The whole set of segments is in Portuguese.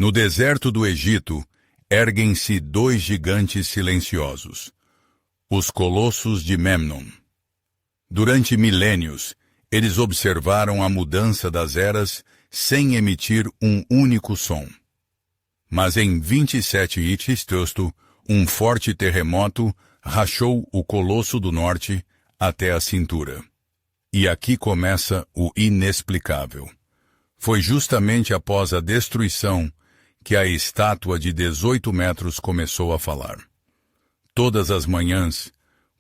No deserto do Egito, erguem-se dois gigantes silenciosos, os colossos de Memnon. Durante milênios, eles observaram a mudança das eras sem emitir um único som. Mas em 27 Itis-Testo, um forte terremoto rachou o Colosso do Norte até a cintura. E aqui começa o inexplicável. Foi justamente após a destruição que a estátua de 18 metros começou a falar. Todas as manhãs,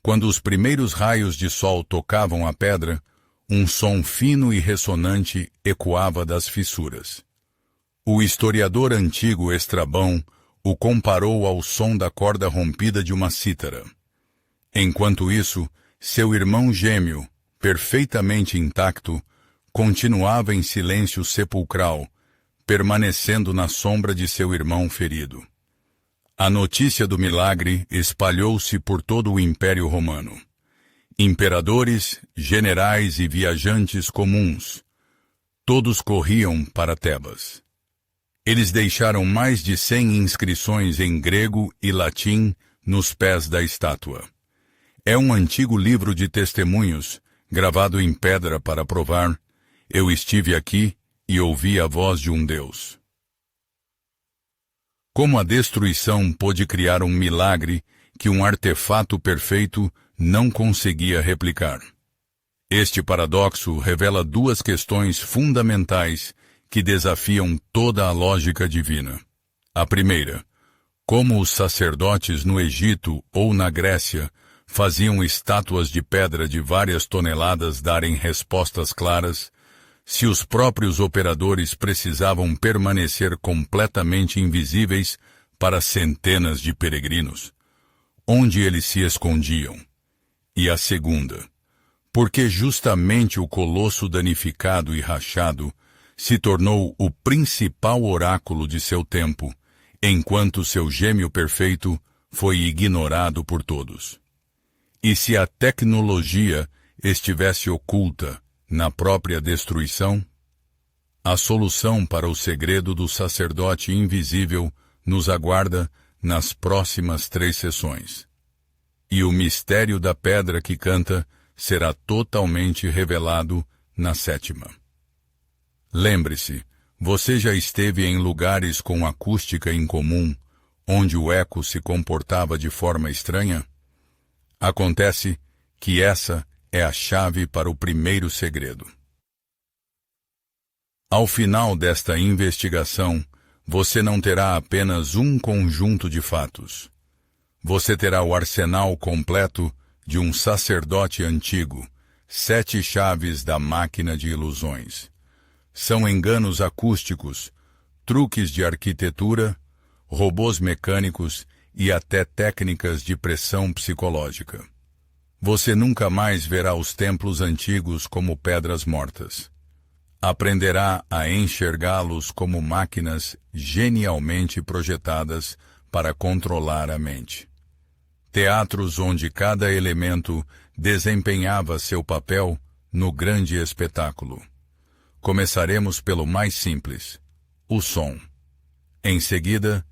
quando os primeiros raios de sol tocavam a pedra, um som fino e ressonante ecoava das fissuras. O historiador antigo Estrabão o comparou ao som da corda rompida de uma cítara. Enquanto isso, seu irmão gêmeo, perfeitamente intacto, continuava em silêncio sepulcral, permanecendo na sombra de seu irmão ferido. A notícia do milagre espalhou-se por todo o Império Romano. Imperadores, generais e viajantes comuns, todos corriam para Tebas. Eles deixaram mais de 100 inscrições em grego e latim nos pés da estátua. É um antigo livro de testemunhos, gravado em pedra para provar: eu estive aqui e ouvi a voz de um Deus. Como a destruição pôde criar um milagre que um artefato perfeito não conseguia replicar? Este paradoxo revela duas questões fundamentais que desafiam toda a lógica divina. A primeira, como os sacerdotes no Egito ou na Grécia faziam estátuas de pedra de várias toneladas darem respostas claras, se os próprios operadores precisavam permanecer completamente invisíveis para centenas de peregrinos? Onde eles se escondiam? E a segunda, porque justamente o colosso danificado e rachado se tornou o principal oráculo de seu tempo, enquanto seu gêmeo perfeito foi ignorado por todos. E se a tecnologia estivesse oculta na própria destruição? A solução para o segredo do sacerdote invisível nos aguarda nas próximas 3 sessões. E o mistério da pedra que canta será totalmente revelado na 7ª. Lembre-se, você já esteve em lugares com acústica incomum, onde o eco se comportava de forma estranha? Acontece que essa é a chave para o primeiro segredo. Ao final desta investigação, você não terá apenas um conjunto de fatos. Você terá o arsenal completo de um sacerdote antigo, 7 chaves da máquina de ilusões. São enganos acústicos, truques de arquitetura, robôs mecânicos e até técnicas de pressão psicológica. Você nunca mais verá os templos antigos como pedras mortas. Aprenderá a enxergá-los como máquinas genialmente projetadas para controlar a mente. Teatros onde cada elemento desempenhava seu papel no grande espetáculo. Começaremos pelo mais simples, o som. Em seguida,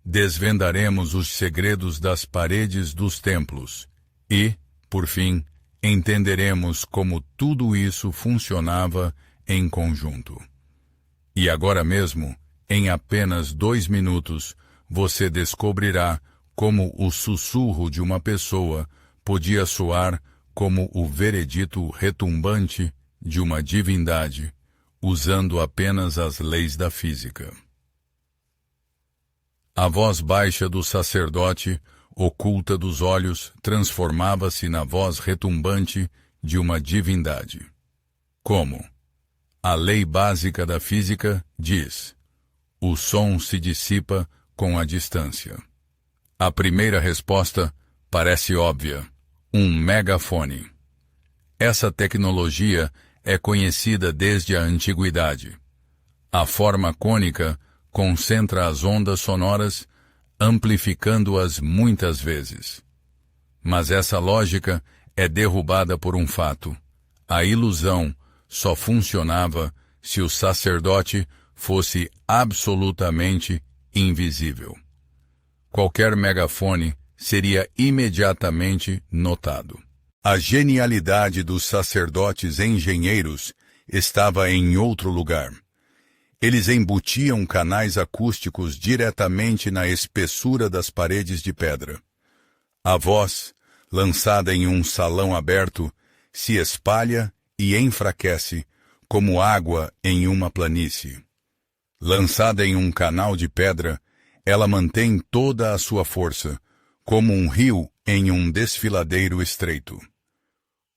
desvendaremos os segredos das paredes dos templos e, por fim, entenderemos como tudo isso funcionava em conjunto. E agora mesmo, em apenas 2 minutos, você descobrirá como o sussurro de uma pessoa podia soar como o veredito retumbante de uma divindade, usando apenas as leis da física. A voz baixa do sacerdote, oculta dos olhos, transformava-se na voz retumbante de uma divindade. Como? A lei básica da física diz: o som se dissipa com a distância. A primeira resposta parece óbvia: um megafone. Essa tecnologia é conhecida desde a antiguidade. A forma cônica concentra as ondas sonoras, amplificando-as muitas vezes. Mas essa lógica é derrubada por um fato: a ilusão só funcionava se o sacerdote fosse absolutamente invisível. Qualquer megafone seria imediatamente notado. A genialidade dos sacerdotes engenheiros estava em outro lugar. Eles embutiam canais acústicos diretamente na espessura das paredes de pedra. A voz, lançada em um salão aberto, se espalha e enfraquece, como água em uma planície. Lançada em um canal de pedra, ela mantém toda a sua força, como um rio em um desfiladeiro estreito.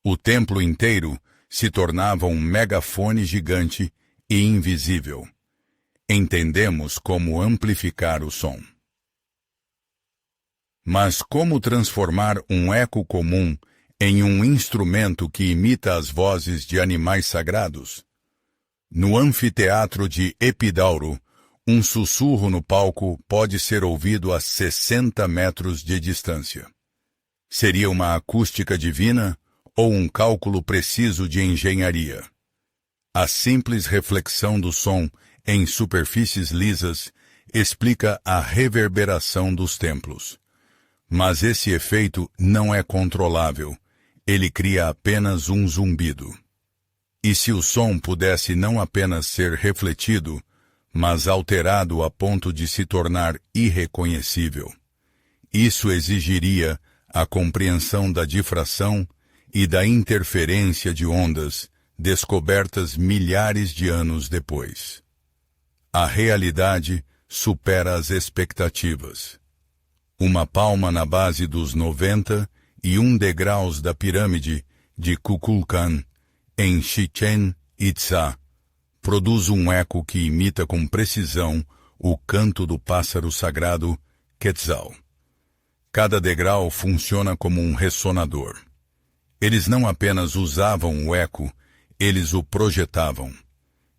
O templo inteiro se tornava um megafone gigante e invisível. Entendemos como amplificar o som. Mas como transformar um eco comum em um instrumento que imita as vozes de animais sagrados? No anfiteatro de Epidauro, um sussurro no palco pode ser ouvido a 60 metros de distância. Seria uma acústica divina ou um cálculo preciso de engenharia? A simples reflexão do som em superfícies lisas explica a reverberação dos templos. Mas esse efeito não é controlável. Ele cria apenas um zumbido. E se o som pudesse não apenas ser refletido, mas alterado a ponto de se tornar irreconhecível? Isso exigiria a compreensão da difração e da interferência de ondas descobertas milhares de anos depois. A realidade supera as expectativas. Uma palma na base dos 91 degraus da pirâmide de Kukulkan, em Chichén Itzá, produz um eco que imita com precisão o canto do pássaro sagrado Quetzal. Cada degrau funciona como um ressonador. Eles não apenas usavam o eco, eles o projetavam.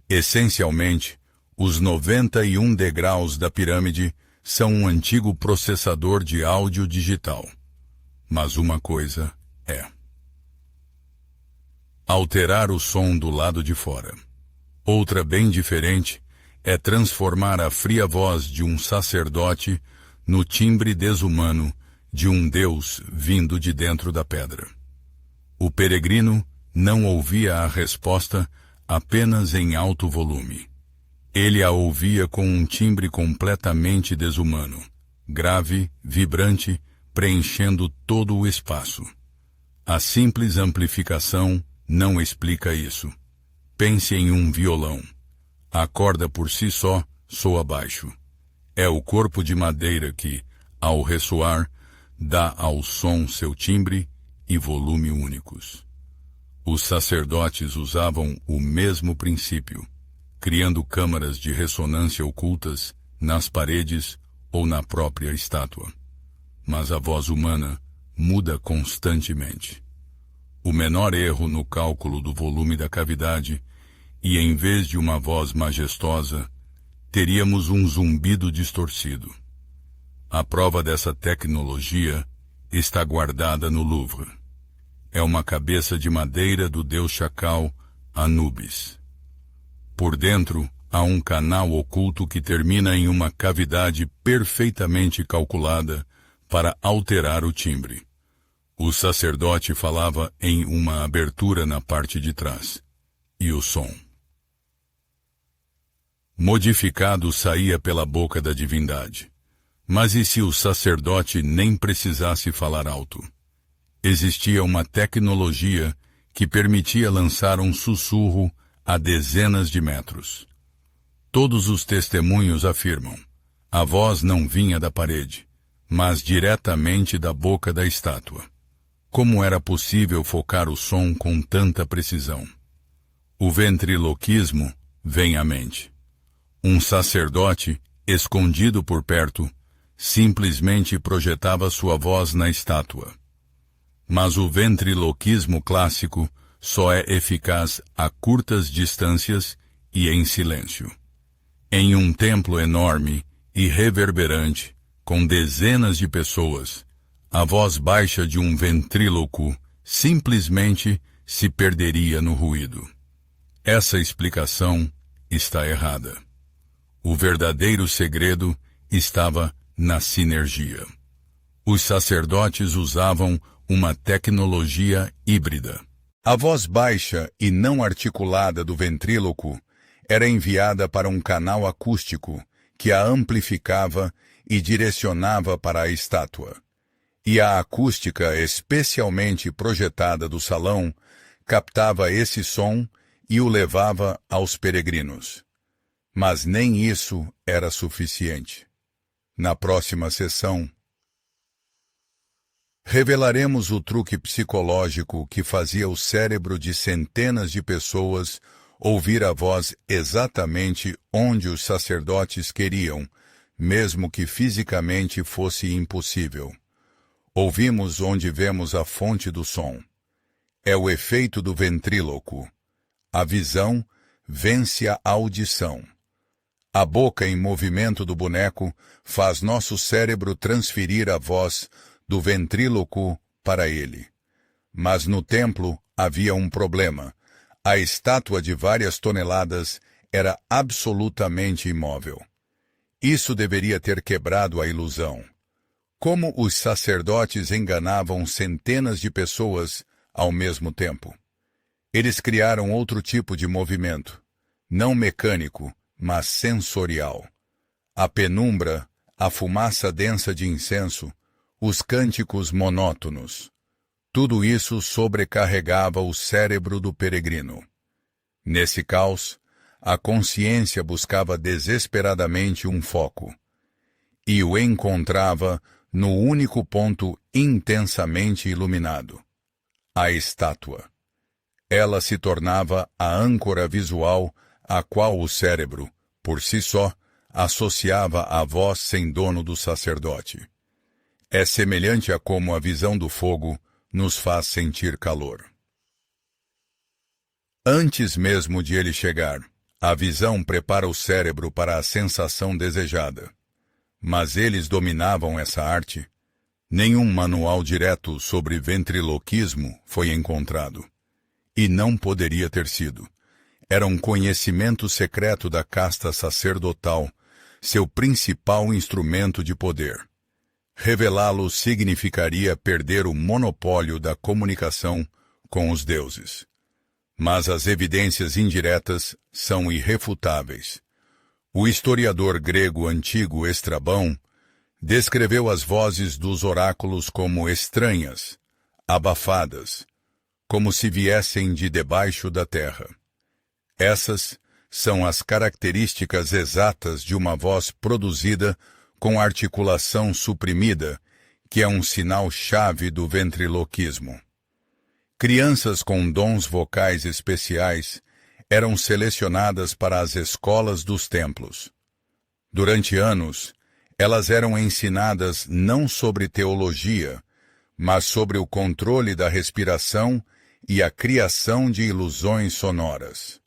Essencialmente, os 91 degraus da pirâmide são um antigo processador de áudio digital. Mas uma coisa é alterar o som do lado de fora. Outra bem diferente é transformar a fria voz de um sacerdote no timbre desumano de um deus vindo de dentro da pedra. O peregrino não ouvia a resposta apenas em alto volume. Ele a ouvia com um timbre completamente desumano, grave, vibrante, preenchendo todo o espaço. A simples amplificação não explica isso. Pense em um violão. A corda por si só soa baixo. É o corpo de madeira que, ao ressoar, dá ao som seu timbre e volume únicos. Os sacerdotes usavam o mesmo princípio, criando câmaras de ressonância ocultas nas paredes ou na própria estátua. Mas a voz humana muda constantemente. O menor erro no cálculo do volume da cavidade, e em vez de uma voz majestosa, teríamos um zumbido distorcido. A prova dessa tecnologia está guardada no Louvre. É uma cabeça de madeira do deus chacal Anubis. Por dentro, há um canal oculto que termina em uma cavidade perfeitamente calculada para alterar o timbre. O sacerdote falava em uma abertura na parte de trás. E o som modificado saía pela boca da divindade. Mas e se o sacerdote nem precisasse falar alto? Existia uma tecnologia que permitia lançar um sussurro a dezenas de metros. Todos os testemunhos afirmam: a voz não vinha da parede, mas diretamente da boca da estátua. Como era possível focar o som com tanta precisão? O ventriloquismo vem à mente. Um sacerdote, escondido por perto, simplesmente projetava sua voz na estátua. Mas o ventriloquismo clássico só é eficaz a curtas distâncias e em silêncio. Em um templo enorme e reverberante, com dezenas de pessoas, a voz baixa de um ventríloco simplesmente se perderia no ruído. Essa explicação está errada. O verdadeiro segredo estava na sinergia. Os sacerdotes usavam uma tecnologia híbrida. A voz baixa e não articulada do ventríloco era enviada para um canal acústico que a amplificava e direcionava para a estátua. E a acústica especialmente projetada do salão captava esse som e o levava aos peregrinos. Mas nem isso era suficiente. Na próxima sessão, revelaremos o truque psicológico que fazia o cérebro de centenas de pessoas ouvir a voz exatamente onde os sacerdotes queriam, mesmo que fisicamente fosse impossível. Ouvimos onde vemos a fonte do som. É o efeito do ventríloco. A visão vence a audição. A boca em movimento do boneco faz nosso cérebro transferir a voz do ventríloco para ele. Mas no templo havia um problema. A estátua de várias toneladas era absolutamente imóvel. Isso deveria ter quebrado a ilusão. Como os sacerdotes enganavam centenas de pessoas ao mesmo tempo? Eles criaram outro tipo de movimento, não mecânico, mas sensorial. A penumbra, a fumaça densa de incenso, os cânticos monótonos. Tudo isso sobrecarregava o cérebro do peregrino. Nesse caos, a consciência buscava desesperadamente um foco. E o encontrava no único ponto intensamente iluminado: a estátua. Ela se tornava a âncora visual a qual o cérebro, por si só, associava a voz sem dono do sacerdote. É semelhante a como a visão do fogo nos faz sentir calor. Antes mesmo de ele chegar, a visão prepara o cérebro para a sensação desejada. Mas eles dominavam essa arte. Nenhum manual direto sobre ventriloquismo foi encontrado. E não poderia ter sido. Era um conhecimento secreto da casta sacerdotal, seu principal instrumento de poder. Revelá-lo significaria perder o monopólio da comunicação com os deuses. Mas as evidências indiretas são irrefutáveis. O historiador grego antigo Estrabão descreveu as vozes dos oráculos como estranhas, abafadas, como se viessem de debaixo da terra. Essas são as características exatas de uma voz produzida com articulação suprimida, que é um sinal-chave do ventriloquismo. Crianças com dons vocais especiais eram selecionadas para as escolas dos templos. Durante anos, elas eram ensinadas não sobre teologia, mas sobre o controle da respiração e a criação de ilusões sonoras.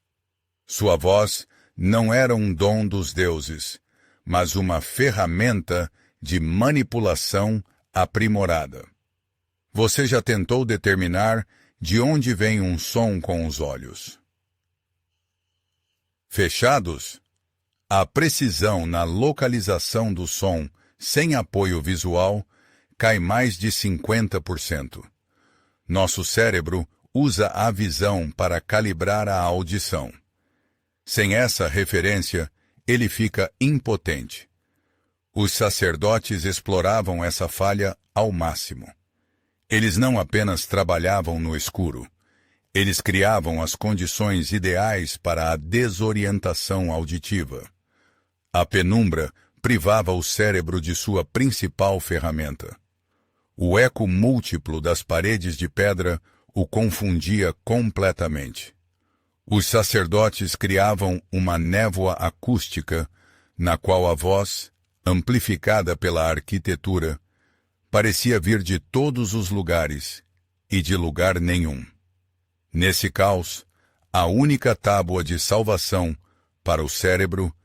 Sua voz não era um dom dos deuses, mas uma ferramenta de manipulação aprimorada. Você já tentou determinar de onde vem um som com os olhos? Fechados? A precisão na localização do som sem apoio visual cai mais de 50%. Nosso cérebro usa a visão para calibrar a audição. Sem essa referência, ele fica impotente. Os sacerdotes exploravam essa falha ao máximo. Eles não apenas trabalhavam no escuro, eles criavam as condições ideais para a desorientação auditiva. A penumbra privava o cérebro de sua principal ferramenta. O eco múltiplo das paredes de pedra o confundia completamente. Os sacerdotes criavam uma névoa acústica na qual a voz, amplificada pela arquitetura, parecia vir de todos os lugares e de lugar nenhum. Nesse caos, a única tábua de salvação para o cérebro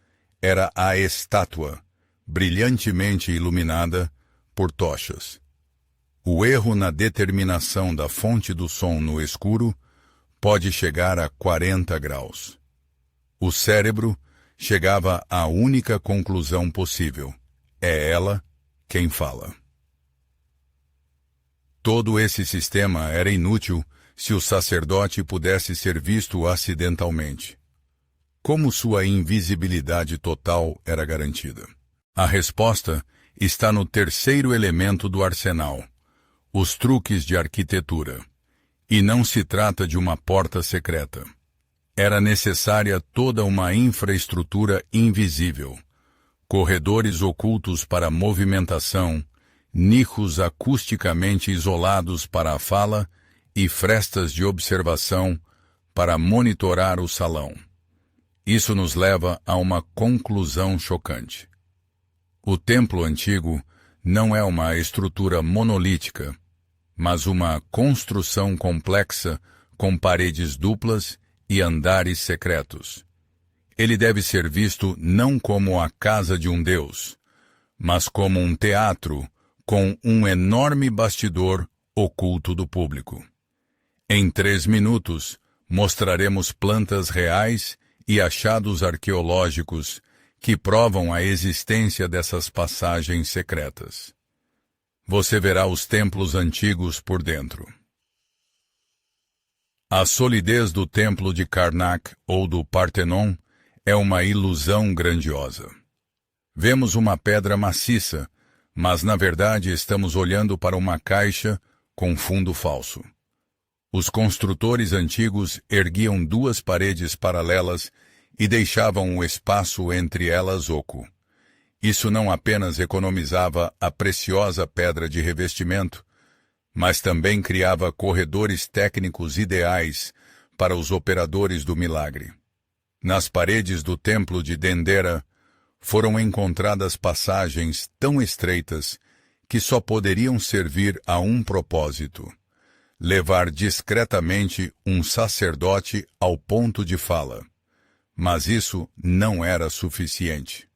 era a estátua, brilhantemente iluminada por tochas. O erro na determinação da fonte do som no escuro pode chegar a 40 graus. O cérebro, chegava à única conclusão possível: é ela quem fala. Todo esse sistema era inútil se o sacerdote pudesse ser visto acidentalmente. Como sua invisibilidade total era garantida? A resposta está no terceiro elemento do arsenal: os truques de arquitetura. E não se trata de uma porta secreta. Era necessária toda uma infraestrutura invisível: corredores ocultos para movimentação, nichos acusticamente isolados para a fala e frestas de observação para monitorar o salão. Isso nos leva a uma conclusão chocante. O templo antigo não é uma estrutura monolítica, mas uma construção complexa com paredes duplas e andares secretos. Ele deve ser visto não como a casa de um deus, mas como um teatro com um enorme bastidor oculto do público. Em 3 minutos, mostraremos plantas reais e achados arqueológicos que provam a existência dessas passagens secretas. Você verá os templos antigos por dentro. A solidez do templo de Karnak ou do Partenon é uma ilusão grandiosa. Vemos uma pedra maciça, mas na verdade estamos olhando para uma caixa com fundo falso. Os construtores antigos erguiam 2 paredes paralelas e deixavam o espaço entre elas oco. Isso não apenas economizava a preciosa pedra de revestimento, mas também criava corredores técnicos ideais para os operadores do milagre. Nas paredes do templo de Dendera foram encontradas passagens tão estreitas que só poderiam servir a um propósito: levar discretamente um sacerdote ao ponto de fala. Mas isso não era suficiente.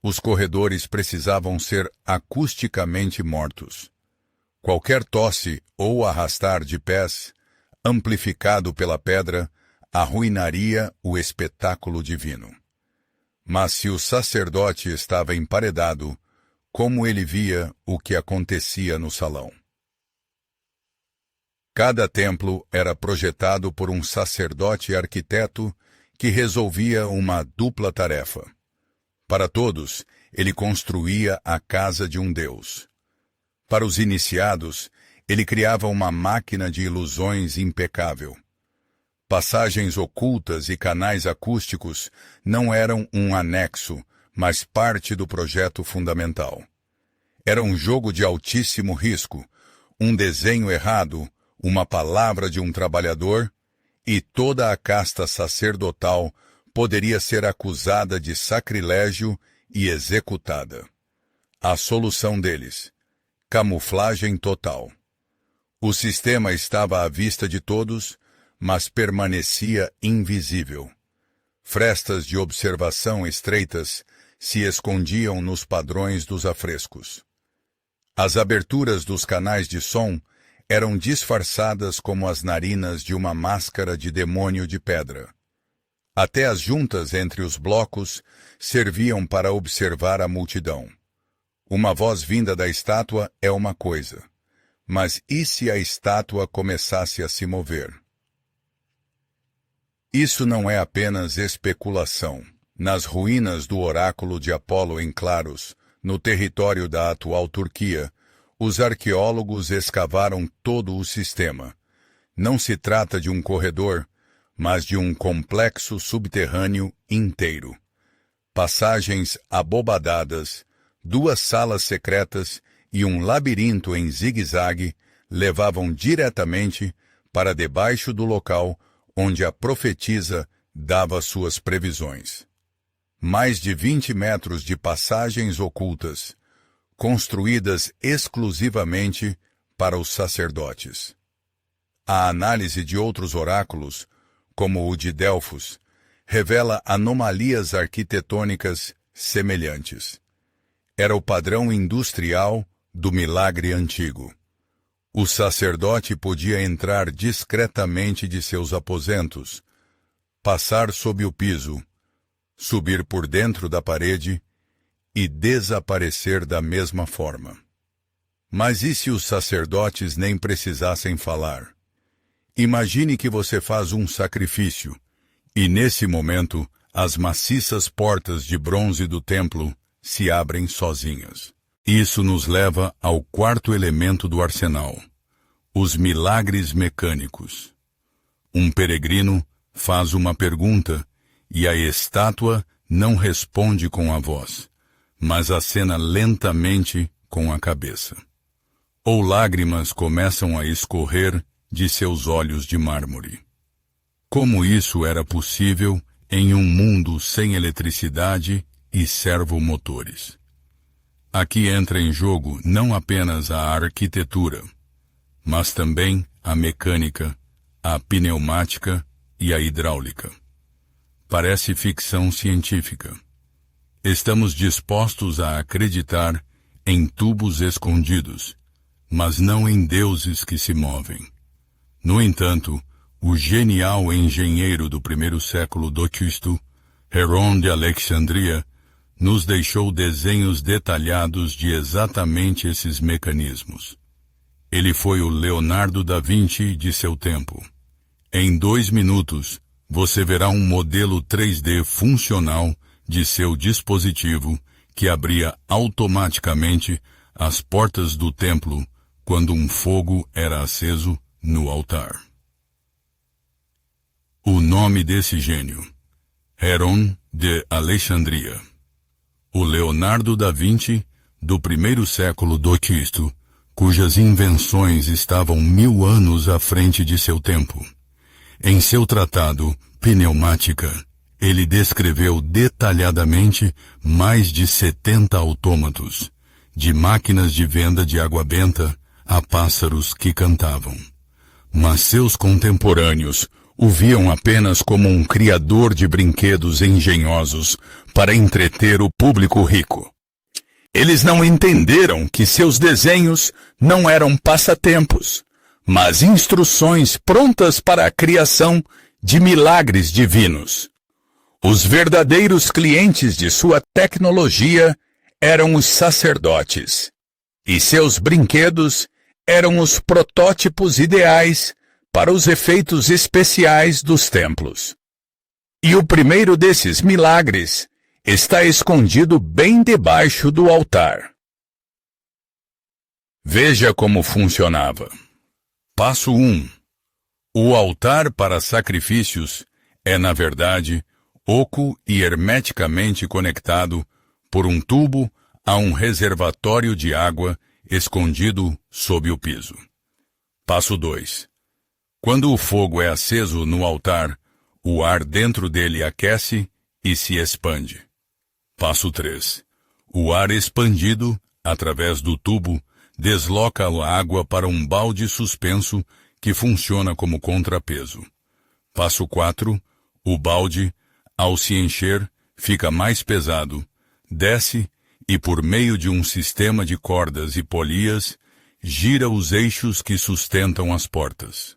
Os corredores precisavam ser acusticamente mortos. Qualquer tosse ou arrastar de pés, amplificado pela pedra, arruinaria o espetáculo divino. Mas se o sacerdote estava emparedado, como ele via o que acontecia no salão? Cada templo era projetado por um sacerdote arquiteto que resolvia uma dupla tarefa. Para todos, ele construía a casa de um deus. Para os iniciados, ele criava uma máquina de ilusões impecável. Passagens ocultas e canais acústicos não eram um anexo, mas parte do projeto fundamental. Era um jogo de altíssimo risco, um desenho errado, uma palavra de um trabalhador, e toda a casta sacerdotal poderia ser acusada de sacrilégio e executada. A solução deles: camuflagem total. O sistema estava à vista de todos, mas permanecia invisível. Frestas de observação estreitas se escondiam nos padrões dos afrescos. As aberturas dos canais de som eram disfarçadas como as narinas de uma máscara de demônio de pedra. Até as juntas entre os blocos serviam para observar a multidão. Uma voz vinda da estátua é uma coisa, mas e se a estátua começasse a se mover? Isso não é apenas especulação. Nas ruínas do oráculo de Apolo em Claros, no território da atual Turquia, os arqueólogos escavaram todo o sistema. Não se trata de um corredor, mas de um complexo subterrâneo inteiro. Passagens abobadadas, 2 salas secretas e um labirinto em zigue-zague levavam diretamente para debaixo do local onde a profetisa dava suas previsões. Mais de 20 metros de passagens ocultas, construídas exclusivamente para os sacerdotes. A análise de outros oráculos, como o de Delfos, revela anomalias arquitetônicas semelhantes. Era o padrão industrial do milagre antigo. O sacerdote podia entrar discretamente de seus aposentos, passar sob o piso, subir por dentro da parede e desaparecer da mesma forma. Mas e se os sacerdotes nem precisassem falar? Imagine que você faz um sacrifício, e nesse momento as maciças portas de bronze do templo se abrem sozinhas. Isso nos leva ao quarto elemento do arsenal: os milagres mecânicos. Um peregrino faz uma pergunta e a estátua não responde com a voz, mas acena lentamente com a cabeça. Ou lágrimas começam a escorrer de seus olhos de mármore. Como isso era possível em um mundo sem eletricidade e servomotores? Aqui entra em jogo não apenas a arquitetura, mas também a mecânica, a pneumática e a hidráulica. Parece ficção científica. Estamos dispostos a acreditar em tubos escondidos, mas não em deuses que se movem. No entanto, o genial engenheiro do primeiro século do Cristo, Heron de Alexandria, nos deixou desenhos detalhados de exatamente esses mecanismos. Ele foi o Leonardo da Vinci de seu tempo. Em 2 minutos, você verá um modelo 3D funcional de seu dispositivo que abria automaticamente as portas do templo quando um fogo era aceso no altar. O nome desse gênio: Heron de Alexandria. O Leonardo da Vinci, do primeiro século do Cristo, cujas invenções estavam 1000 anos à frente de seu tempo. Em seu tratado Pneumática, ele descreveu detalhadamente mais de 70 autômatos, de máquinas de venda de água benta a pássaros que cantavam. Mas seus contemporâneos o viam apenas como um criador de brinquedos engenhosos para entreter o público rico. Eles não entenderam que seus desenhos não eram passatempos, mas instruções prontas para a criação de milagres divinos. Os verdadeiros clientes de sua tecnologia eram os sacerdotes, e seus brinquedos eram os protótipos ideais para os efeitos especiais dos templos. E o primeiro desses milagres está escondido bem debaixo do altar. Veja como funcionava. Passo 1. O altar para sacrifícios é, na verdade, oco e hermeticamente conectado por um tubo a um reservatório de água escondido sob o piso. Passo 2. Quando o fogo é aceso no altar, o ar dentro dele aquece e se expande. Passo 3. O ar expandido, através do tubo, desloca a água para um balde suspenso que funciona como contrapeso. Passo 4. O balde, ao se encher, fica mais pesado, desce e, por meio de um sistema de cordas e polias, gira os eixos que sustentam as portas.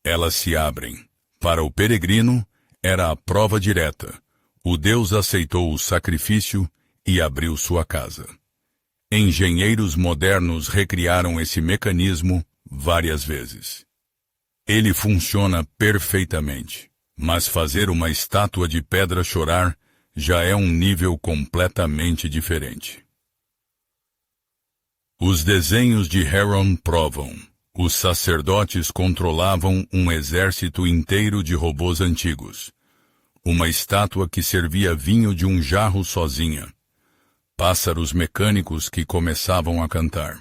Elas se abrem. Para o peregrino, era a prova direta. O Deus aceitou o sacrifício e abriu sua casa. Engenheiros modernos recriaram esse mecanismo várias vezes. Ele funciona perfeitamente, mas fazer uma estátua de pedra chorar já é um nível completamente diferente. Os desenhos de Heron provam: os sacerdotes controlavam um exército inteiro de robôs antigos. Uma estátua que servia vinho de um jarro sozinha. Pássaros mecânicos que começavam a cantar.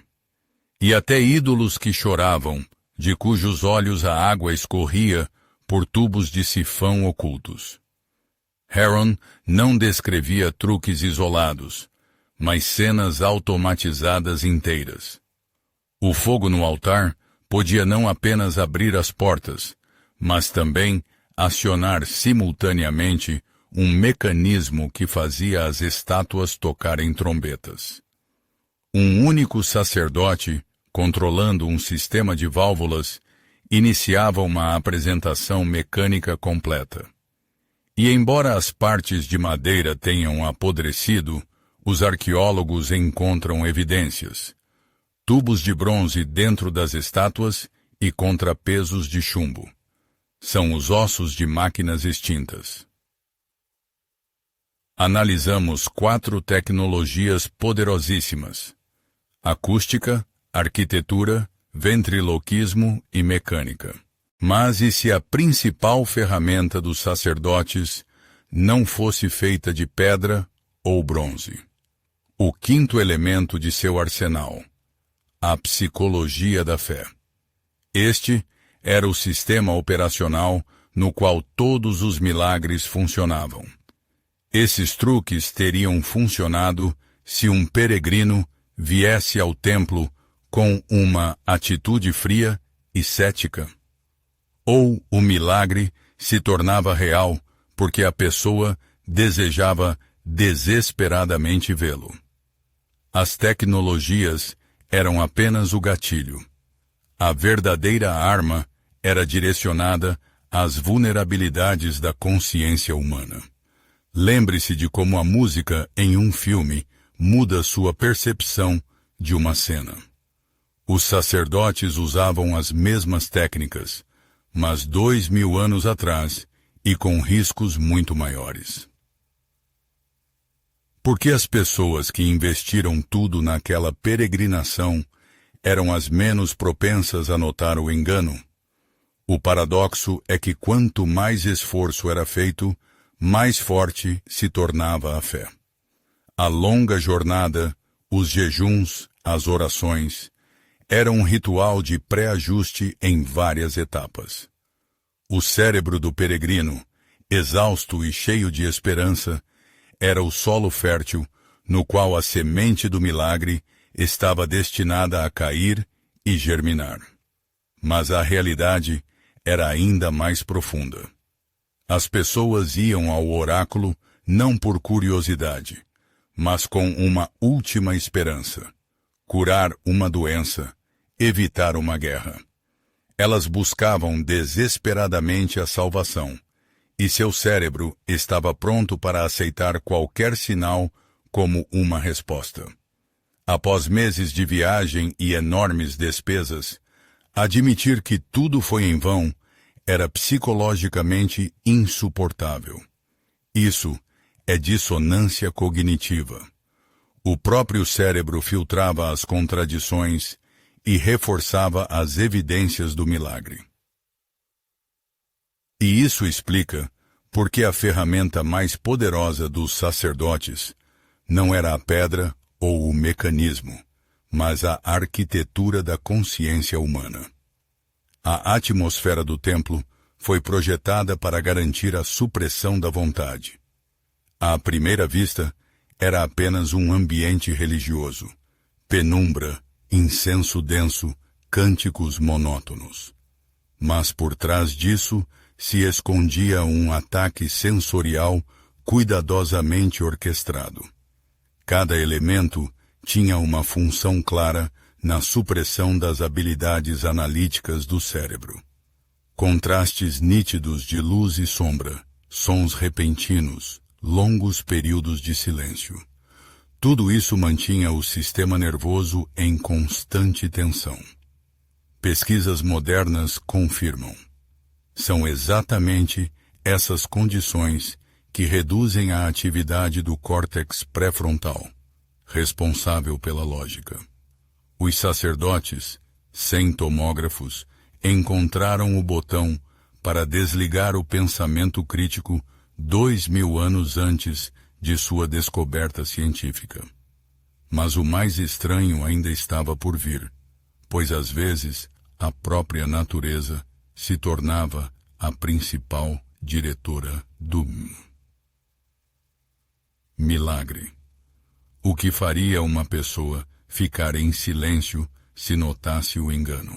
E até ídolos que choravam, de cujos olhos a água escorria por tubos de sifão ocultos. Heron não descrevia truques isolados, mas cenas automatizadas inteiras. O fogo no altar podia não apenas abrir as portas, mas também acionar simultaneamente um mecanismo que fazia as estátuas tocarem trombetas. Um único sacerdote, controlando um sistema de válvulas, iniciava uma apresentação mecânica completa. E embora as partes de madeira tenham apodrecido, os arqueólogos encontram evidências. Tubos de bronze dentro das estátuas e contrapesos de chumbo. São os ossos de máquinas extintas. Analisamos 4 tecnologias poderosíssimas: acústica, arquitetura, ventriloquismo e mecânica. Mas e se a principal ferramenta dos sacerdotes não fosse feita de pedra ou bronze? O 5º elemento de seu arsenal: a psicologia da fé. Este era o sistema operacional no qual todos os milagres funcionavam. Esses truques teriam funcionado se um peregrino viesse ao templo com uma atitude fria e cética. Ou o milagre se tornava real porque a pessoa desejava desesperadamente vê-lo. As tecnologias eram apenas o gatilho. A verdadeira arma era direcionada às vulnerabilidades da consciência humana. Lembre-se de como a música em um filme muda sua percepção de uma cena. Os sacerdotes usavam as mesmas técnicas, mas 2000 anos atrás e com riscos muito maiores. Porque as pessoas que investiram tudo naquela peregrinação eram as menos propensas a notar o engano? O paradoxo é que quanto mais esforço era feito, mais forte se tornava a fé. A longa jornada, os jejuns, as orações, era um ritual de pré-ajuste em várias etapas. O cérebro do peregrino, exausto e cheio de esperança, era o solo fértil no qual a semente do milagre estava destinada a cair e germinar. Mas a realidade era ainda mais profunda. As pessoas iam ao oráculo não por curiosidade, mas com uma última esperança: curar uma doença, evitar uma guerra. Elas buscavam desesperadamente a salvação, e seu cérebro estava pronto para aceitar qualquer sinal como uma resposta. Após meses de viagem e enormes despesas, admitir que tudo foi em vão era psicologicamente insuportável. Isso é dissonância cognitiva. O próprio cérebro filtrava as contradições e reforçava as evidências do milagre. E isso explica por que a ferramenta mais poderosa dos sacerdotes não era a pedra ou o mecanismo, mas a arquitetura da consciência humana. A atmosfera do templo foi projetada para garantir a supressão da vontade. À primeira vista, era apenas um ambiente religioso: penumbra, incenso denso, cânticos monótonos. Mas por trás disso se escondia um ataque sensorial cuidadosamente orquestrado. Cada elemento tinha uma função clara na supressão das habilidades analíticas do cérebro. Contrastes nítidos de luz e sombra, sons repentinos, longos períodos de silêncio. Tudo isso mantinha o sistema nervoso em constante tensão. Pesquisas modernas confirmam. São exatamente essas condições que reduzem a atividade do córtex pré-frontal, responsável pela lógica. Os sacerdotes, sem tomógrafos, encontraram o botão para desligar o pensamento crítico 2000 anos antes de sua descoberta científica. Mas o mais estranho ainda estava por vir, pois às vezes a própria natureza se tornava a principal diretora do milagre. O que faria uma pessoa ficar em silêncio se notasse o engano?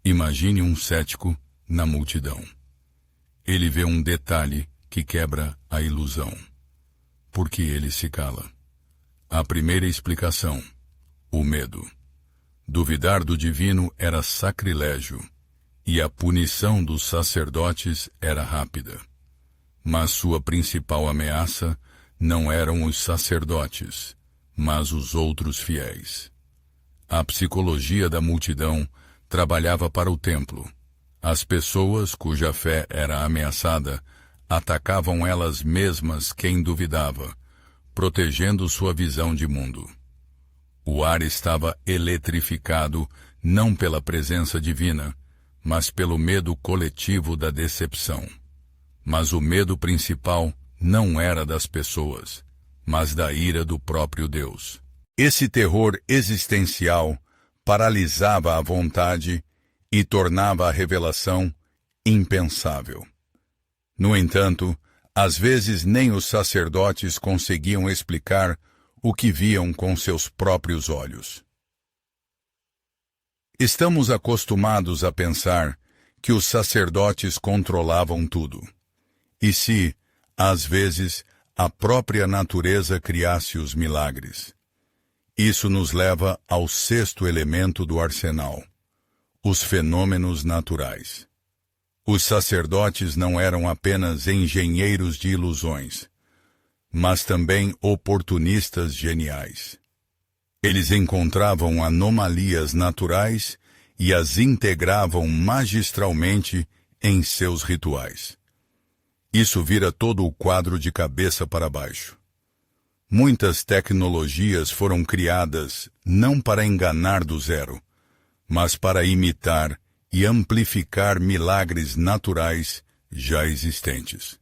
Imagine um cético na multidão. Ele vê um detalhe que quebra a ilusão. Por que ele se cala? A primeira explicação: o medo. Duvidar do divino era sacrilégio, e a punição dos sacerdotes era rápida. Mas sua principal ameaça não eram os sacerdotes, mas os outros fiéis. A psicologia da multidão trabalhava para o templo. As pessoas cuja fé era ameaçada atacavam elas mesmas quem duvidava, protegendo sua visão de mundo. O ar estava eletrificado não pela presença divina, mas pelo medo coletivo da decepção. Mas o medo principal não era das pessoas, mas da ira do próprio Deus. Esse terror existencial paralisava a vontade e tornava a revelação impensável. No entanto, às vezes nem os sacerdotes conseguiam explicar o que viam com seus próprios olhos. Estamos acostumados a pensar que os sacerdotes controlavam tudo. E se, às vezes, a própria natureza criasse os milagres? Isso nos leva ao sexto elemento do arsenal: os fenômenos naturais. Os sacerdotes não eram apenas engenheiros de ilusões, mas também oportunistas geniais. Eles encontravam anomalias naturais e as integravam magistralmente em seus rituais. Isso vira todo o quadro de cabeça para baixo. Muitas tecnologias foram criadas não para enganar do zero, mas para imitar e amplificar milagres naturais já existentes.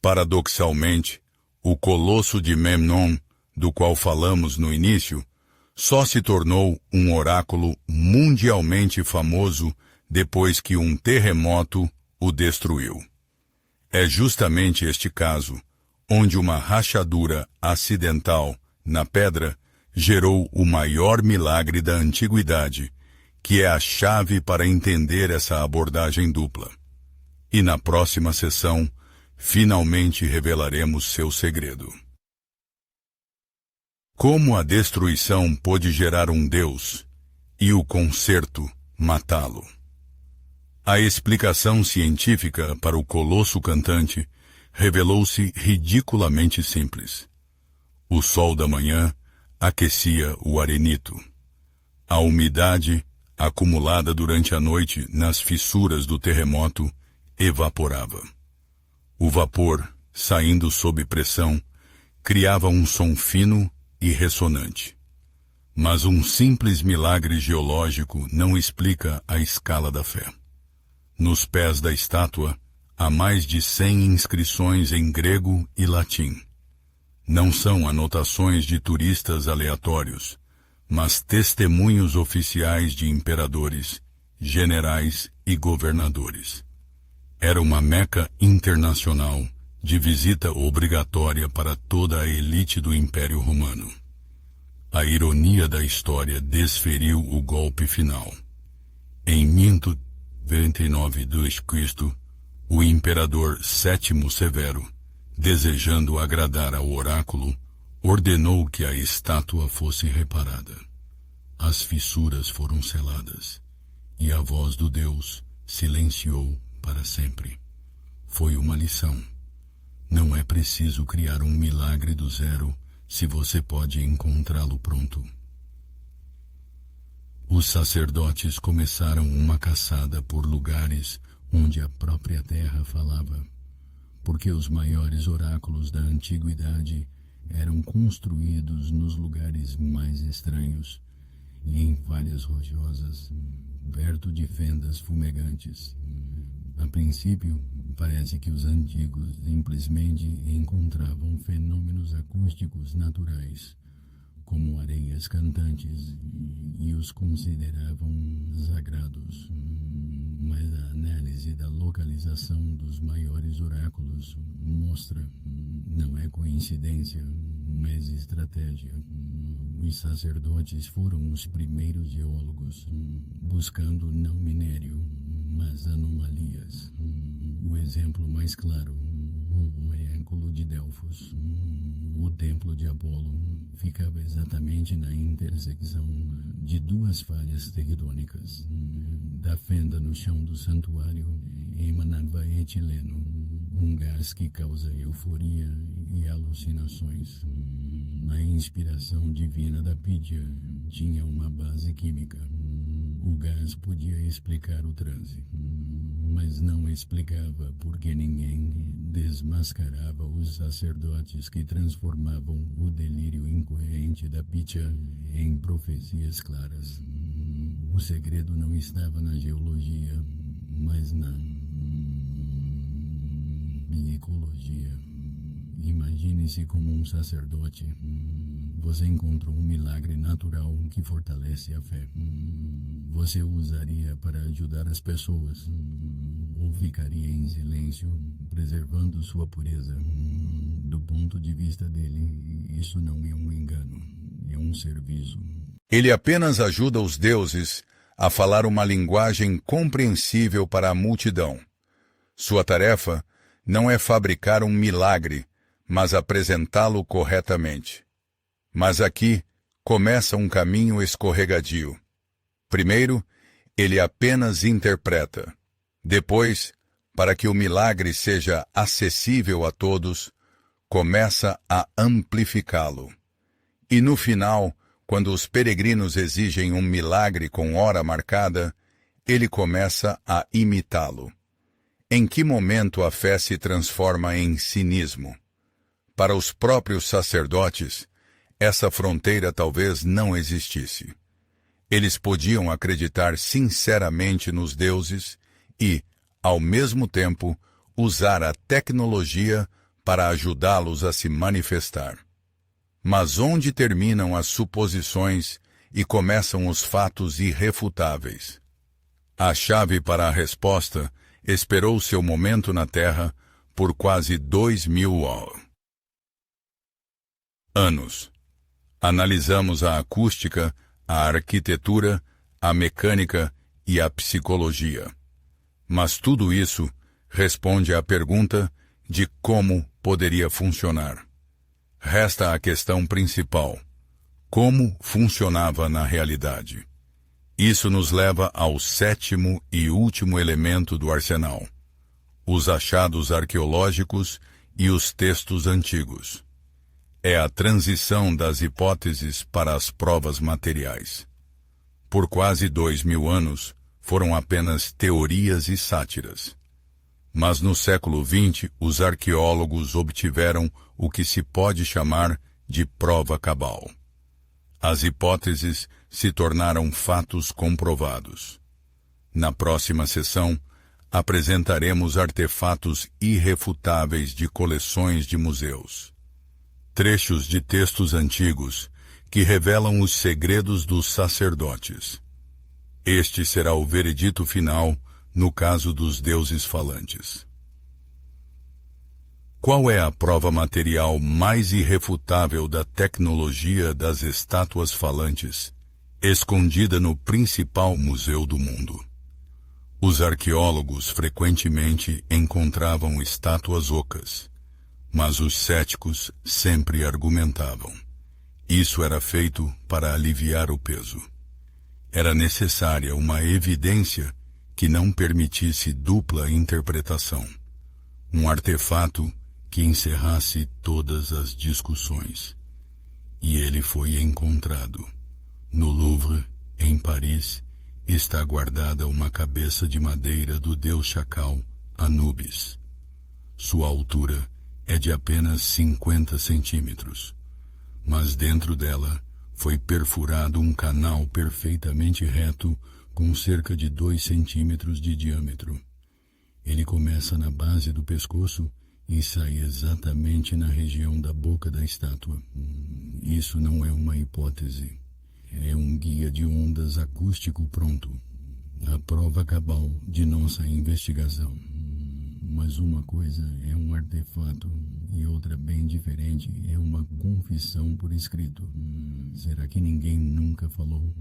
Paradoxalmente, o Colosso de Memnon, do qual falamos no início, só se tornou um oráculo mundialmente famoso depois que um terremoto o destruiu. É justamente este caso, onde uma rachadura acidental na pedra gerou o maior milagre da antiguidade, que é a chave para entender essa abordagem dupla. E na próxima sessão, finalmente revelaremos seu segredo. Como a destruição pôde gerar um Deus e o conserto matá-lo? A explicação científica para o colosso cantante revelou-se ridiculamente simples. O sol da manhã aquecia o arenito. A umidade, acumulada durante a noite nas fissuras do terremoto, evaporava. O vapor, saindo sob pressão, criava um som fino e ressonante. Mas um simples milagre geológico não explica a escala da fé. Nos pés da estátua, há mais de 100 inscrições em grego e latim. Não são anotações de turistas aleatórios, mas testemunhos oficiais de imperadores, generais e governadores. Era uma Meca internacional, de visita obrigatória para toda a elite do Império Romano. A ironia da história desferiu o golpe final. Em 529 d.C., o imperador Sétimo Severo, desejando agradar ao oráculo, ordenou que a estátua fosse reparada. As fissuras foram seladas, e a voz do Deus silenciou para sempre. Foi uma lição. Não é preciso criar um milagre do zero se você pode encontrá-lo pronto. Os sacerdotes começaram uma caçada por lugares onde a própria terra falava, porque os maiores oráculos da antiguidade eram construídos nos lugares mais estranhos e em falhas rocosas, perto de fendas fumegantes. A princípio, parece que os antigos simplesmente encontravam fenômenos acústicos naturais, como areias cantantes, e os consideravam sagrados. Mas a análise da localização dos maiores oráculos mostra, não é coincidência, mas estratégia. Os sacerdotes foram os primeiros geólogos, buscando não minério, mas anomalias. O exemplo mais claro, o Hérculo de Delfos. O templo de Apolo ficava exatamente na intersecção de duas falhas tectônicas. Da fenda no chão do santuário emanava etileno, um gás que causa euforia e alucinações. A inspiração divina da pitya tinha uma base química. O gás podia explicar o transe, mas não explicava porque ninguém desmascarava os sacerdotes que transformavam o delírio incoerente da pitya em profecias claras. O segredo não estava na geologia, mas na psicologia. Imagine-se como um sacerdote. Você encontrou um milagre natural que fortalece a fé. Você usaria para ajudar as pessoas ou ficaria em silêncio, preservando sua pureza? Do ponto de vista dele, isso não é um engano, é um serviço. Ele apenas ajuda os deuses a falar uma linguagem compreensível para a multidão. Sua tarefa não é fabricar um milagre, mas apresentá-lo corretamente. Mas aqui começa um caminho escorregadio. Primeiro, ele apenas interpreta. Depois, para que o milagre seja acessível a todos, começa a amplificá-lo. E no final, quando os peregrinos exigem um milagre com hora marcada, ele começa a imitá-lo. Em que momento a fé se transforma em cinismo? Para os próprios sacerdotes, essa fronteira talvez não existisse. Eles podiam acreditar sinceramente nos deuses e, ao mesmo tempo, usar a tecnologia para ajudá-los a se manifestar. Mas onde terminam as suposições e começam os fatos irrefutáveis? A chave para a resposta esperou seu momento na Terra por quase 2000 anos. Analisamos a acústica, a arquitetura, a mecânica e a psicologia. Mas tudo isso responde à pergunta de como poderia funcionar. Resta a questão principal: como funcionava na realidade? Isso nos leva ao sétimo e último elemento do arsenal: os achados arqueológicos e os textos antigos. É a transição das hipóteses para as provas materiais. Por quase 2000 anos, foram apenas teorias e sátiras. Mas no século XX, os arqueólogos obtiveram o que se pode chamar de prova cabal. As hipóteses se tornaram fatos comprovados. Na próxima sessão, apresentaremos artefatos irrefutáveis de coleções de museus. Trechos de textos antigos que revelam os segredos dos sacerdotes. Este será o veredito final no caso dos deuses falantes. Qual é a prova material mais irrefutável da tecnologia das estátuas falantes, escondida no principal museu do mundo? Os arqueólogos frequentemente encontravam estátuas ocas, mas os céticos sempre argumentavam. Isso era feito para aliviar o peso. Era necessária uma evidência que não permitisse dupla interpretação. Um artefato que encerrasse todas as discussões. E ele foi encontrado. No Louvre, em Paris, está guardada uma cabeça de madeira do deus chacal, Anubis. Sua altura é de apenas 50 centímetros, mas dentro dela foi perfurado um canal perfeitamente reto com cerca de 2 centímetros de diâmetro. Ele começa na base do pescoço e sai exatamente na região da boca da estátua. Isso não é uma hipótese. É um guia de ondas acústico pronto. A prova cabal de nossa investigação. Mas uma coisa é um artefato e outra bem diferente é uma confissão por escrito. Será que ninguém nunca falou?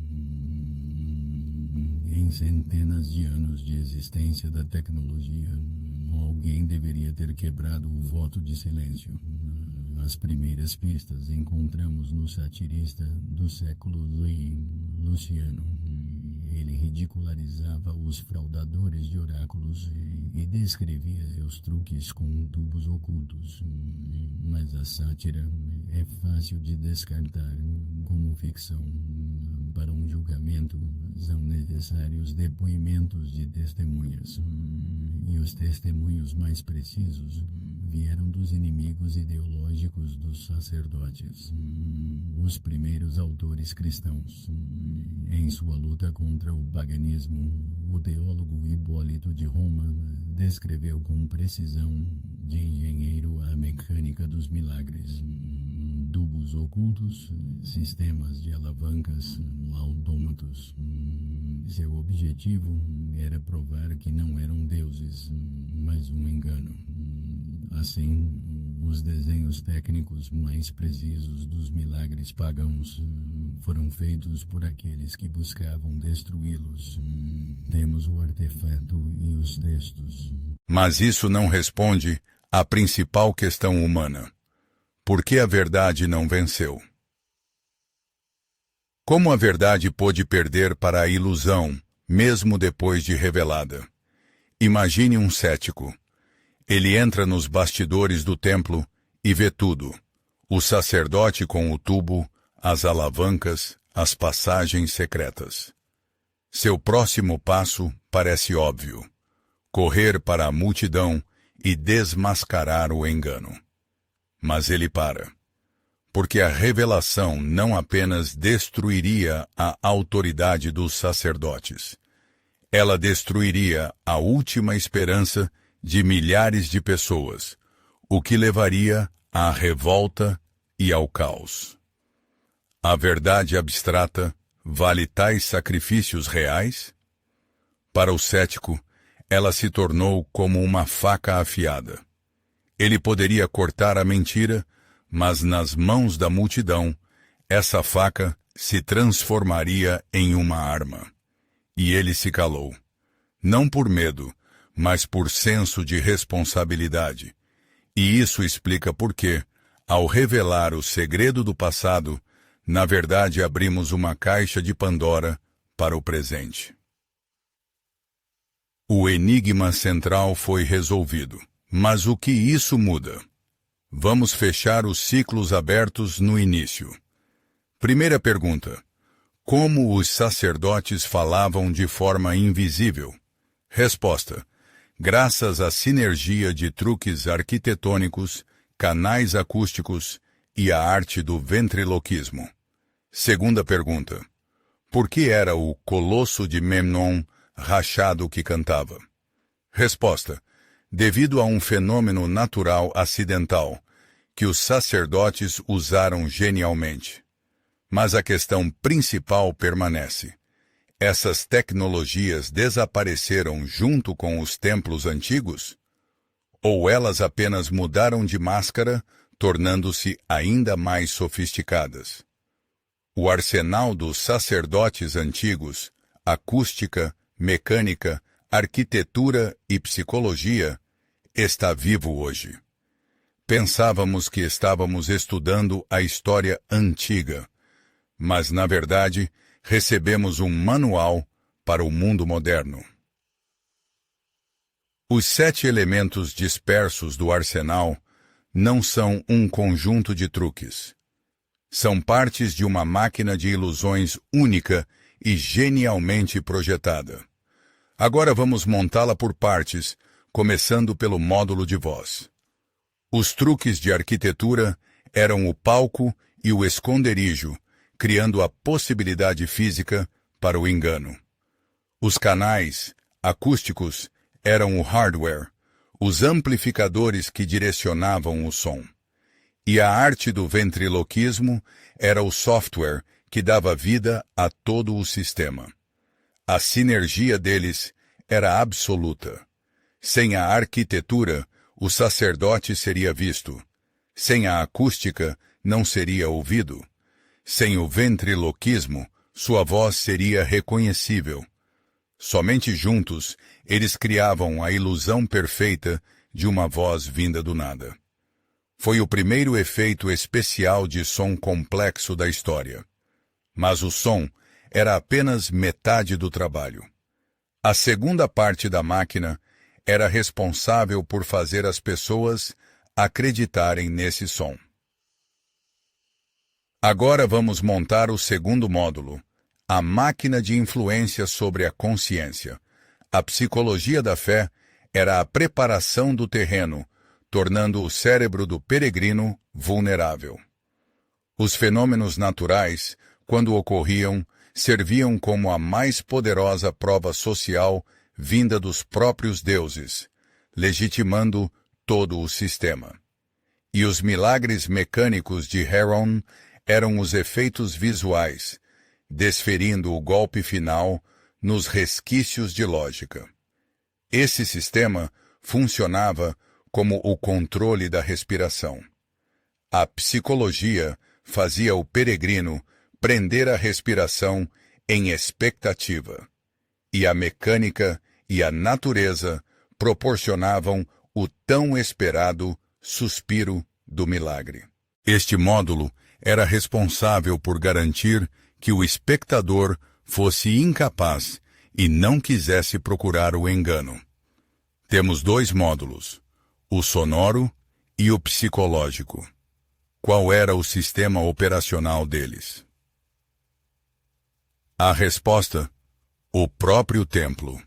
Em centenas de anos de existência da tecnologia, alguém deveria ter quebrado o voto de silêncio. As primeiras pistas encontramos no satirista do século Louis Luciano. Ele ridicularizava os fraudadores de oráculos e descrevia seus truques com tubos ocultos. Mas a sátira é fácil de descartar como ficção. Para um julgamento são necessários depoimentos de testemunhas. E os testemunhos mais precisos vieram dos inimigos ideológicos dos sacerdotes, os primeiros autores cristãos. Em sua luta contra o paganismo, o teólogo Hipólito de Roma descreveu com precisão de engenheiro a mecânica dos milagres, tubos ocultos, sistemas de alavancas, autômatos. Seu objetivo era provar que não eram deuses, mas um engano. Assim, os desenhos técnicos mais precisos dos milagres pagãos foram feitos por aqueles que buscavam destruí-los. Temos o artefato e os textos. Mas isso não responde à principal questão humana. Por que a verdade não venceu? Como a verdade pôde perder para a ilusão, mesmo depois de revelada? Imagine um cético. Ele entra nos bastidores do templo e vê tudo. O sacerdote com o tubo, as alavancas, as passagens secretas. Seu próximo passo parece óbvio: correr para a multidão e desmascarar o engano. Mas ele para. Porque a revelação não apenas destruiria a autoridade dos sacerdotes. Ela destruiria a última esperança de milhares de pessoas, o que levaria à revolta e ao caos. A verdade abstrata vale tais sacrifícios reais? Para o cético, ela se tornou como uma faca afiada. Ele poderia cortar a mentira, mas nas mãos da multidão, essa faca se transformaria em uma arma. E ele se calou, não por medo, mas por senso de responsabilidade. E isso explica por que, ao revelar o segredo do passado, na verdade abrimos uma caixa de Pandora para o presente. O enigma central foi resolvido. Mas o que isso muda? Vamos fechar os ciclos abertos no início. Primeira pergunta: como os sacerdotes falavam de forma invisível? Resposta: graças à sinergia de truques arquitetônicos, canais acústicos e a arte do ventriloquismo. Segunda pergunta: por que era o colosso de Memnon rachado que cantava? Resposta: devido a um fenômeno natural acidental, que os sacerdotes usaram genialmente. Mas a questão principal permanece. Essas tecnologias desapareceram junto com os templos antigos? Ou elas apenas mudaram de máscara, tornando-se ainda mais sofisticadas? O arsenal dos sacerdotes antigos, acústica, mecânica, arquitetura e psicologia, está vivo hoje. Pensávamos que estávamos estudando a história antiga, mas, na verdade, recebemos um manual para o mundo moderno. Os 7 elementos dispersos do arsenal não são um conjunto de truques. São partes de uma máquina de ilusões única e genialmente projetada. Agora vamos montá-la por partes, começando pelo módulo de voz. Os truques de arquitetura eram o palco e o esconderijo, criando a possibilidade física para o engano. Os canais acústicos eram o hardware, os amplificadores que direcionavam o som. E a arte do ventriloquismo era o software que dava vida a todo o sistema. A sinergia deles era absoluta. Sem a arquitetura, o sacerdote seria visto. Sem a acústica, não seria ouvido. Sem o ventriloquismo, sua voz seria reconhecível. Somente juntos, eles criavam a ilusão perfeita de uma voz vinda do nada. Foi o primeiro efeito especial de som complexo da história. Mas o som era apenas metade do trabalho. A segunda parte da máquina era responsável por fazer as pessoas acreditarem nesse som. Agora vamos montar o segundo módulo, a máquina de influência sobre a consciência. A psicologia da fé era a preparação do terreno, tornando o cérebro do peregrino vulnerável. Os fenômenos naturais, quando ocorriam, serviam como a mais poderosa prova social vinda dos próprios deuses, legitimando todo o sistema. E os milagres mecânicos de Heron eram os efeitos visuais, desferindo o golpe final nos resquícios de lógica. Esse sistema funcionava como o controle da respiração. A psicologia fazia o peregrino prender a respiração em expectativa, e a mecânica e a natureza proporcionavam o tão esperado suspiro do milagre. Este módulo era responsável por garantir que o espectador fosse incapaz e não quisesse procurar o engano. Temos dois módulos, o sonoro e o psicológico. Qual era o sistema operacional deles? A resposta: o próprio templo.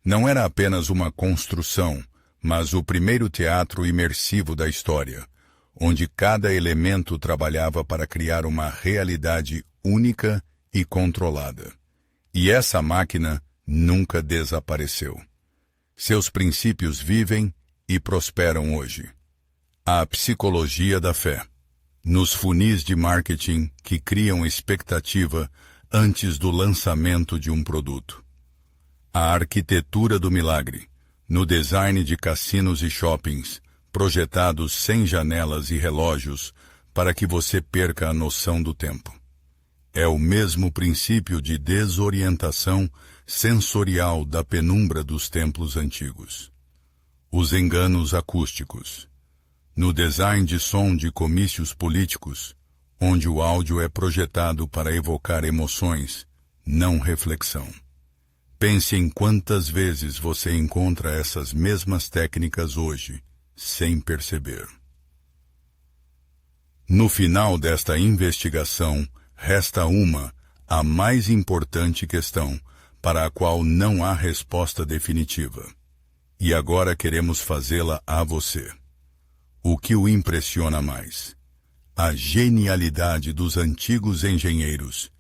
Não era apenas uma construção, mas o primeiro teatro imersivo da história, onde cada elemento trabalhava para criar uma realidade única e controlada. E essa máquina nunca desapareceu. Seus princípios vivem e prosperam hoje. A psicologia da fé. Nos funis de marketing que criam expectativa antes do lançamento de um produto. A arquitetura do milagre, no design de cassinos e shoppings, projetados sem janelas e relógios para que você perca a noção do tempo. É o mesmo princípio de desorientação sensorial da penumbra dos templos antigos. Os enganos acústicos. No design de som de comícios políticos, onde o áudio é projetado para evocar emoções, não reflexão. Pense em quantas vezes você encontra essas mesmas técnicas hoje, sem perceber. No final desta investigação, resta a mais importante questão, para a qual não há resposta definitiva. E agora queremos fazê-la a você. O que o impressiona mais? A genialidade dos antigos engenheiros,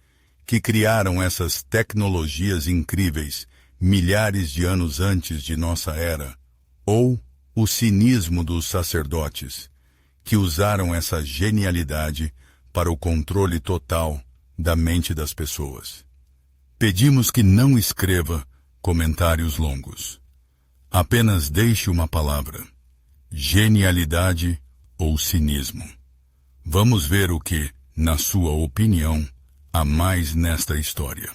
que criaram essas tecnologias incríveis milhares de anos antes de nossa era, ou o cinismo dos sacerdotes, que usaram essa genialidade para o controle total da mente das pessoas. Pedimos que não escreva comentários longos. Apenas deixe uma palavra: genialidade ou cinismo. Vamos ver o que, na sua opinião, há mais nesta história.